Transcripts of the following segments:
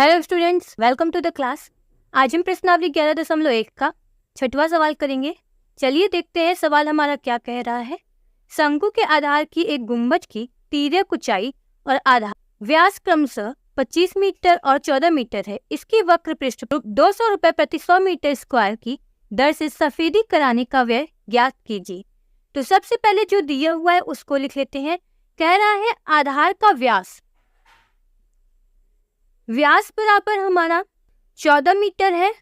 Hello students, welcome to the class. आज हम प्रश्नावली 11.1 का छठवां सवाल करेंगे। चलिए देखते हैं सवाल हमारा क्या कह रहा है। शंकु के आधार की एक गुंबज की तिर्यक ऊंचाई और आधार व्यास क्रमशः 25 मीटर और 14 मीटर है। इसकी वक्र पृष्ठ 200 रुपए प्रति 100 मीटर स्क्वायर की दर से सफेदी कराने का व्यय ज्ञात कीजिए। तो सबसे पहले जो दिया हुआ है उसको लिख लेते हैं। कह रहा है आधार का व्यास बराबर हमारा 14 मीटर है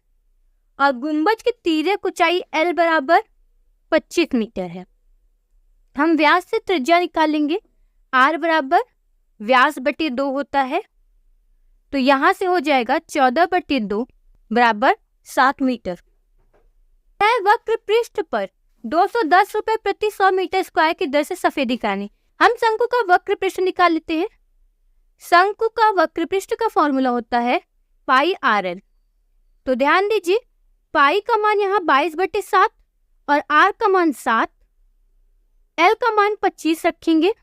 और गुंबज की तिर्यक ऊंचाई L बराबर 25 मीटर है। हम व्यास से त्रिज्या निकालेंगे। R बराबर व्यास बटे 2 होता है, तो यहां से हो जाएगा 14/2 बराबर 7 मीटर। वक्र पृष्ठ पर 210 रुपए प्रति 100 मीटर स्क्वायर की दर से सफेदी करानी। हम शंकु का वक्र पृष्ठ निकाल लेते हैं। शंकु का वक्र पृष्ठ का फॉर्मूला होता है पाई RL। तो ध्यान दीजिए, पाई का मान यहाँ 22/7 और R का मान 7, L का मान 25 रखेंगे।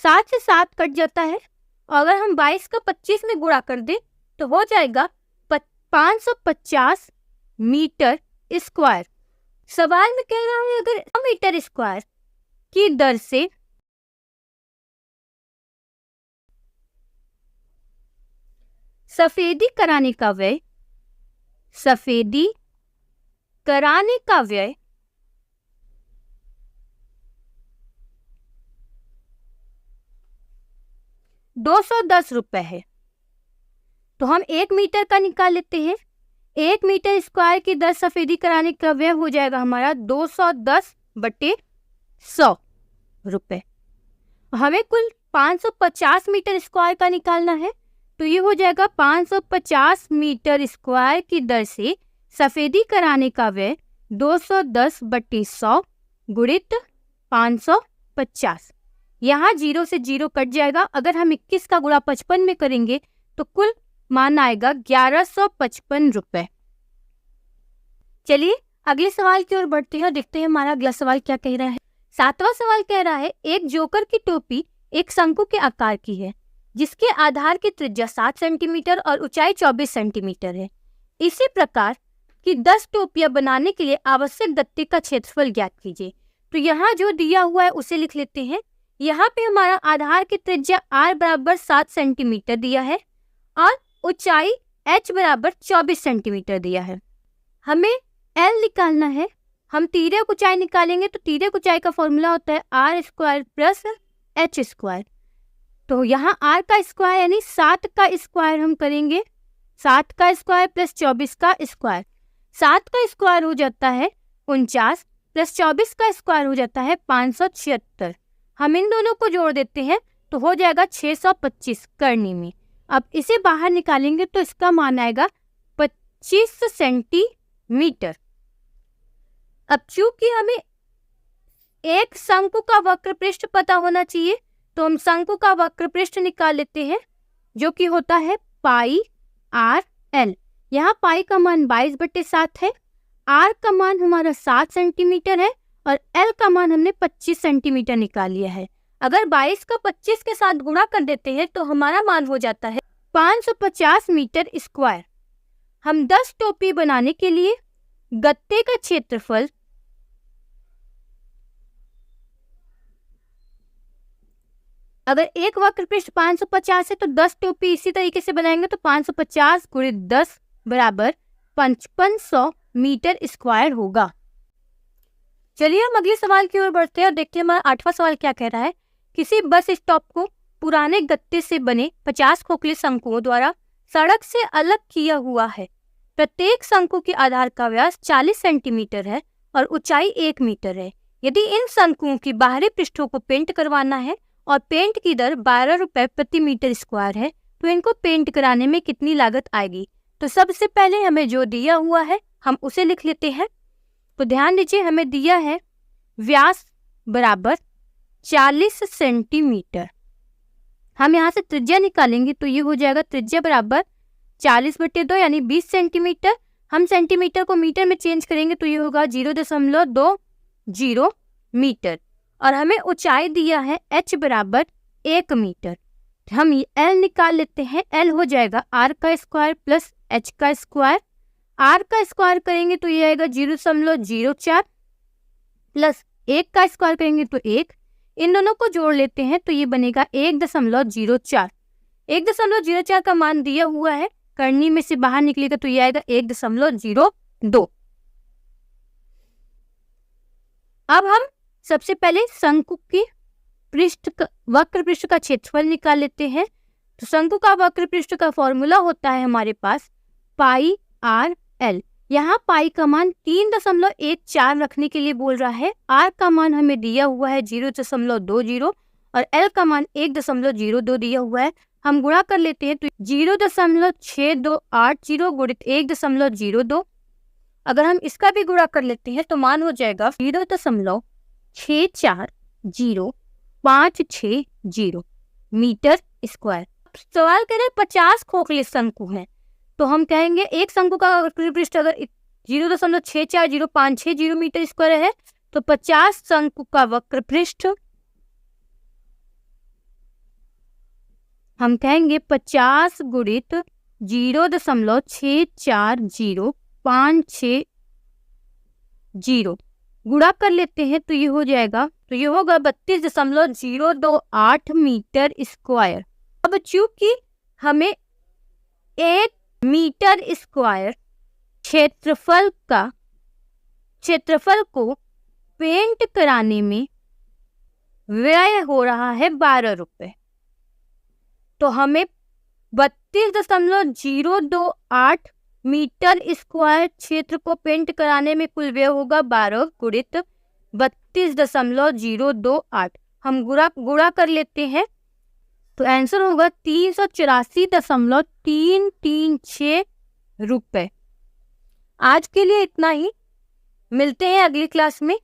7 से 7 कट जाता है और अगर हम 22 का 25 में गुणा कर दें तो हो जाएगा 550 मीटर स्क्वायर। सवाल में कह रहा है अगर 100 मीटर स्क्वायर की दर से सफेदी कराने का व्यय 210 रुपए है। तो हम 1 मीटर का निकाल लेते हैं। 1 मीटर स्क्वायर की दर सफेदी कराने का व्यय हो जाएगा हमारा 210/100 रुपए। हमें कुल 550 मीटर स्क्वायर का निकालना है, तो ये हो जाएगा 550 मीटर स्क्वायर की दर से सफेदी कराने का व्यय 210/100 गुणित 550। यहाँ 0 से 0 कट जाएगा। अगर हम 21 का गुणा 55 में करेंगे तो कुल मान आएगा 1155 रुपए। चलिए अगले सवाल की ओर बढ़ते हैं और देखते हैं हमारा अगला सवाल क्या कह रहा है। 7वां सवाल कह रहा है एक जोकर की टोपी एक शंकु के आकार की है जिसके आधार की त्रिज्या 7 सेंटीमीटर और ऊंचाई 24 सेंटीमीटर है। इसी प्रकार की 10 टोपियां बनाने के लिए आवश्यक गत्ते का क्षेत्रफल ज्ञात कीजिए। तो यहाँ जो दिया हुआ है उसे लिख लेते हैं। यहाँ पे हमारा आधार की त्रिज्या R बराबर 7 सेंटीमीटर दिया है और ऊंचाई H बराबर 24 सेंटीमीटर दिया है। हमें L निकालना है। हम तिर्यक ऊंचाई निकालेंगे तो तिर्यक ऊंचाई का फॉर्मूला होता है R² प्लस H²। तो यहाँ R का स्क्वायर यानी 7 का स्क्वायर हम करेंगे। 7 का स्क्वायर प्लस 24 का स्क्वायर। 7 का स्क्वायर हो जाता है 49 प्लस 24 का स्क्वायर हो जाता है 576। हम इन दोनों को जोड़ देते हैं तो हो जाएगा 625 करने में। अब इसे बाहर निकालेंगे तो इसका मान आएगा 25 सेंटीमीटर। अब चूंकि हमें एक शंकु का वक्र पृष्ठ पता होना चाहिए तो हम शंकु का वक्र पृष्ठ निकाल लेते हैं, जो कि होता है पाई RL। यहाँ पाई का मान 22/7 है, R का मान हमारा 7 सेंटीमीटर है और L का मान हमने 25 सेंटीमीटर निकाल लिया है। अगर 22 का 25 के साथ गुणा कर देते हैं तो हमारा मान हो जाता है 550 मीटर स्क्वायर। हम 10 टोपी बनाने के लिए गत्ते का क्षेत्रफल अगर एक वक्र पृष्ठ 550 है तो 10 टोपी इसी तरीके से बनाएंगे तो 550 गुणित 10 बराबर 5500 मीटर स्क्वायर होगा। चलिए हम अगले सवाल की ओर बढ़ते हैं और देखते हैं हमारा 8वां सवाल क्या कह रहा है। किसी बस स्टॉप को पुराने गत्ते से बने 50 खोखले शंकुओं द्वारा सड़क से अलग किया हुआ है। प्रत्येक शंकु के आधार का व्यास 40 सेंटीमीटर है और ऊंचाई 1 मीटर है। यदि इन शंकुओं की बाहरी पृष्ठों को पेंट करवाना है और पेंट की दर 12 रुपए प्रति मीटर स्क्वायर है तो इनको पेंट कराने में कितनी लागत आएगी। तो सबसे पहले हमें जो दिया हुआ है हम उसे लिख लेते हैं। तो ध्यान दीजिए, हमें दिया है व्यास बराबर 40 सेंटीमीटर। हम यहाँ से त्रिज्या निकालेंगे तो ये हो जाएगा त्रिज्या बराबर 40/2 यानी 20 सेंटीमीटर। हम सेंटीमीटर को मीटर में चेंज करेंगे तो ये होगा 0.20 मीटर। और हमें ऊंचाई दिया है H बराबर 1 मीटर। हम एल निकाल लेते हैं। एल हो जाएगा आर का स्क्वायर प्लस एच का स्क्वायर। आर का स्क्वायर करेंगे तो ये आएगा 0.04 प्लस 1 का स्क्वायर करेंगे तो 1। इन दोनों को जोड़ लेते हैं तो ये बनेगा 1.04। 1.04 का मान दिया हुआ है, करनी में से बाहर निकलेगा तो ये आएगा 1.02। अब हम सबसे पहले शंकु की वक्र पृष्ठ का क्षेत्रफल निकाल लेते हैं। तो शंकु का वक्र पृष्ठ का फॉर्मूला होता है हमारे पास पाई आर एल। यहाँ पाई का मान 3.14 रखने के लिए बोल रहा है। आर का मान हमें दिया हुआ है 0.20 और एल का मान 1.02 दिया हुआ है। हम गुणा कर लेते हैं तो 0.6280 गुणित 1.02। अगर हम इसका भी गुणा कर लेते हैं तो मान हो जाएगा 0.64056 मीटर स्क्वायर। सवाल कह रहे 50 खोखले शंकु हैं, तो हम कहेंगे एक शंकु का वक्र पृष्ठ अगर 0.64056 मीटर स्क्वायर है तो 50 शंकु का वक्र पृष्ठ हम कहेंगे 50 गुणित 0.64056 गुणा कर लेते हैं तो ये हो जाएगा, तो ये होगा 32.028 मीटर स्क्वायर। अब चूंकि हमें 1 मीटर स्क्वायर क्षेत्रफल को पेंट कराने में व्यय हो रहा है 12 रुपए, तो हमें 32.028 मीटर स्क्वायर क्षेत्र को पेंट कराने में कुल व्यय होगा 12 गुणित 32.028। हम गुणा कर लेते हैं तो आंसर होगा 384.336 रुपए। आज के लिए इतना ही, मिलते हैं अगली क्लास में।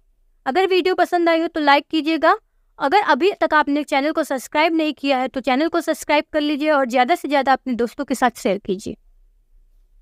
अगर वीडियो पसंद आई हो तो लाइक कीजिएगा। अगर अभी तक आपने चैनल को सब्सक्राइब नहीं किया है तो चैनल को सब्सक्राइब कर लीजिए और ज़्यादा से ज़्यादा अपने दोस्तों के साथ शेयर कीजिए।